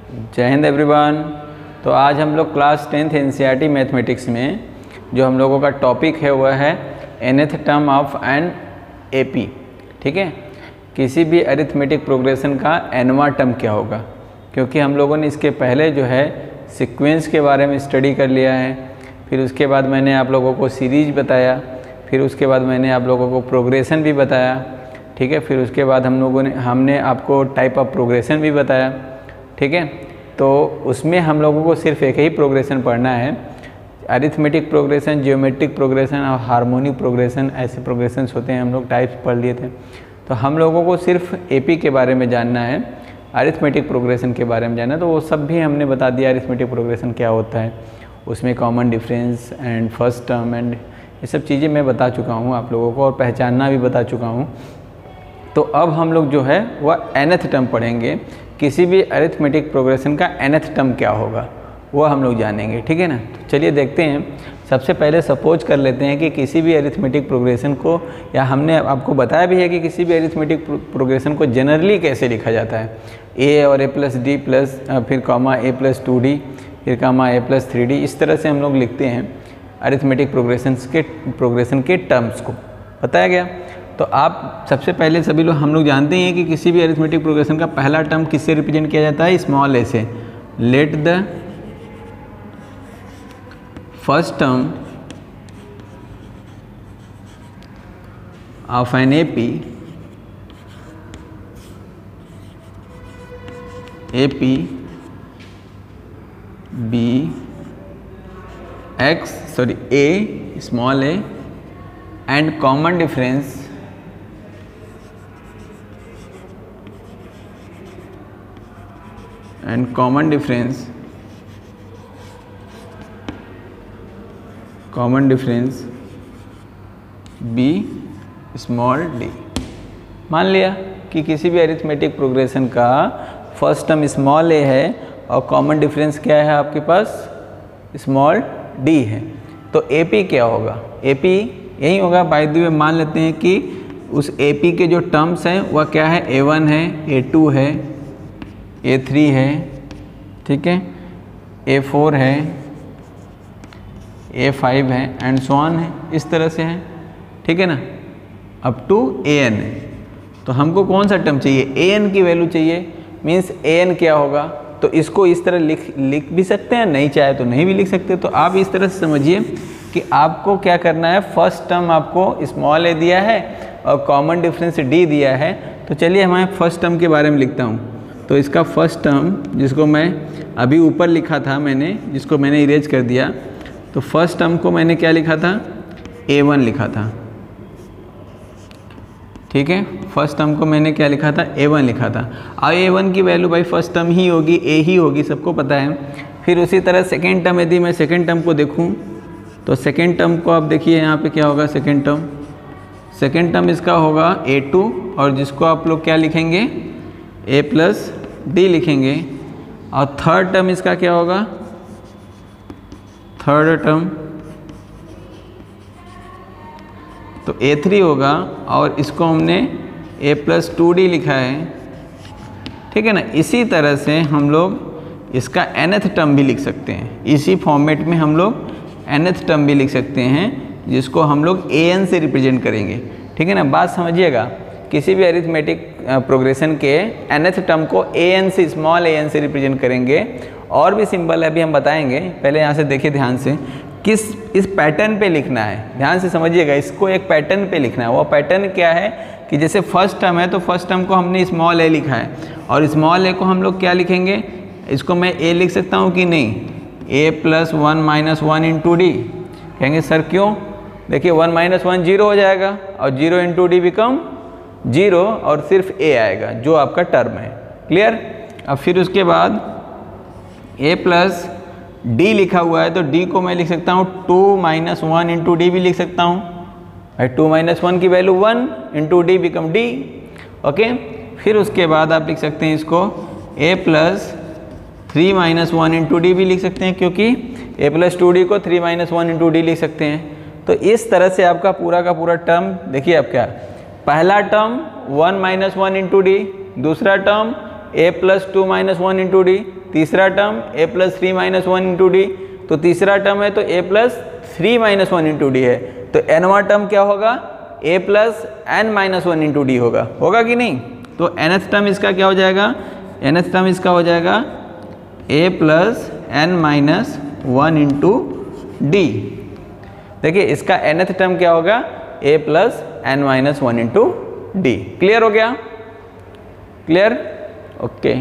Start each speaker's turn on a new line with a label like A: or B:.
A: जय हिंद एवरीवन। तो आज हम लोग क्लास 10th एनसीईआरटी मैथमेटिक्स में जो हम लोगों का टॉपिक है वह है nth term of an AP. ठीक है, किसी भी अरिथमेटिक प्रोग्रेशन का nवां टर्म क्या होगा, क्योंकि हम लोगों ने इसके पहले जो है सीक्वेंस के बारे में स्टडी कर लिया है, फिर उसके बाद मैंने आप लोगों को सीरीज बताया, फिर उसके बाद मैंने आप लोगों को प्रोग्रेशन भी बताया। ठीक है, फिर उसके बाद हमने आपको टाइप ऑफ प्रोग्रेशन भी बताया। ठीक है, तो उसमें हम लोगों को सिर्फ एक ही प्रोग्रेशन पढ़ना है, अरिथमेटिक प्रोग्रेशन, जियोमेट्रिक प्रोग्रेशन और हार्मोनिक प्रोग्रेशन, ऐसे प्रोग्रेशंस होते हैं, हम लोग टाइप्स पढ़ लिए थे। तो हम लोगों को सिर्फ एपी के बारे में जानना है, अरिथमेटिक प्रोग्रेशन के बारे में जानना है, तो वो सब भी हमने बता दिया अरिथमेटिक प्रोग्रेशन क्या होता है, उसमें common difference and first term and ये सब चीज़ें मैं बता चुका हूँ आप लोगों को, और पहचानना भी बता चुका हूँ। तो अब हम लोग जो है वह nth टर्म पढ़ेंगे, किसी भी अरिथमेटिक प्रोग्रेशन का nth टर्म क्या होगा वो हम लोग जानेंगे। ठीक है ना, तो चलिए देखते हैं। सबसे पहले सपोज कर लेते हैं कि किसी भी अरिथमेटिक प्रोग्रेशन को, या हमने आपको बताया भी है कि किसी भी अरिथमेटिक प्रोग्रेशन को जनरली कैसे लिखा जाता है, a और a प्लस डी प्लस फिर कॉमा a प्लस 2d फिर कॉमा a प्लस 3d, इस तरह से हम लोग लिखते हैं अरिथमेटिक प्रोग्रेशन के टर्म्स को। बताया गया। तो आप सबसे पहले सभी लोग हम लोग जानते हैं कि किसी भी अरिथमेटिक प्रोग्रेशन का पहला टर्म किससे रिप्रेजेंट किया जाता है, स्मॉल a से। Let the first term of an AP be a small a and common difference b small d। मान लिया कि किसी भी अरिथमेटिक प्रोग्रेशन का फर्स्ट टर्म स्मॉल a है और कॉमन डिफरेंस क्या है आपके पास, स्मॉल d है। तो AP क्या होगा, AP यही होगा। बाय द वे मान लेते हैं कि उस AP के जो टर्म्स हैं वह क्या है, A1 है, A2 है, A3 है, ठीक है, A4 है, A5 है एंड सो ऑन है, इस तरह से है। ठीक है ना, अप टू AN है। तो हमको कौन सा टर्म चाहिए, AN की वैल्यू चाहिए। मीन्स AN क्या होगा, तो इसको इस तरह लिख भी सकते हैं, नहीं चाहे तो नहीं भी लिख सकते। तो आप इस तरह से समझिए कि आपको क्या करना है, फर्स्ट टर्म आपको स्मॉल a दिया है और कॉमन डिफरेंस d दिया है। तो चलिए मैं फर्स्ट टर्म के बारे में लिखता हूँ। तो इसका फर्स्ट टर्म जिसको मैं अभी ऊपर लिखा था मैंने, जिसको मैंने इरेज कर दिया, तो फर्स्ट टर्म को मैंने क्या लिखा था, A1 लिखा था। ठीक है, फर्स्ट टर्म को मैंने क्या लिखा था, A1 लिखा था। और A1 की वैल्यू भाई फर्स्ट टर्म ही होगी, A ही होगी, सबको पता है। फिर उसी तरह सेकेंड टर्म, यदि मैं सेकेंड टर्म को देखूं तो सेकेंड टर्म को आप देखिए यहाँ पे क्या होगा, सेकेंड टर्म इसका होगा A2, और जिसको आप लोग क्या लिखेंगे, A प्लस डी लिखेंगे। और थर्ड टर्म इसका क्या होगा, थर्ड टर्म तो A3 होगा, और इसको हमने A प्लस 2d लिखा है। ठीक है ना, इसी तरह से हम लोग इसका nth टर्म भी लिख सकते हैं, इसी फॉर्मेट में हम लोग nth टर्म भी लिख सकते हैं, जिसको हम लोग an से रिप्रेजेंट करेंगे। ठीक है ना, बात समझिएगा। किसी भी अरिथमेटिक प्रोग्रेशन के nth टर्म को an से, स्मॉल an से रिप्रेजेंट करेंगे। और भी सिंबल है, अभी हम बताएंगे। पहले यहाँ से देखिए ध्यान से, इस पैटर्न पे लिखना है, ध्यान से समझिएगा। इसको एक पैटर्न पे लिखना है। वो पैटर्न क्या है कि जैसे फर्स्ट टर्म है तो फर्स्ट टर्म को हमने स्मॉल a लिखा है, और स्मॉल a को हम लोग क्या लिखेंगे, इसको मैं a लिख सकता हूँ कि नहीं, a plus 1 minus 1 into D. कहेंगे सर क्यों, देखिए 1 माइनस 1 0 हो जाएगा, और 0 इंटू डी बिकम 0, और सिर्फ a आएगा जो आपका टर्म है। क्लियर। अब फिर उसके बाद a प्लस d लिखा हुआ है, तो d को मैं लिख सकता हूँ 2 माइनस 1 इंटू डी भी लिख सकता हूँ भाई। 2 माइनस 1 की value 1 into D become d। Okay, फिर उसके बाद आप लिख सकते हैं इसको a plus 3 minus 1 into D भी लिख सकते हैं, क्योंकि a प्लस 2d को 3 माइनस 1 इंटू डी लिख सकते हैं। तो इस तरह से आपका पूरा का पूरा टर्म देखिए। आप क्या, पहला टर्म 1 माइनस 1 इंटू डी, दूसरा term a plus 2 minus 1 into d, तीसरा term a plus 3 minus 1 into d, तो तीसरा टर्म है तो a plus 3 minus 1 into d है, तो nवां टर्म क्या होगा, a plus n minus 1 into d होगा कि नहीं। तो nth टर्म इसका क्या हो जाएगा, nth टर्म इसका हो जाएगा a plus n minus 1 into D. देखिए इसका nth टर्म क्या होगा, a plus n minus 1 into D. Clear हो गया, क्लियर, ओके।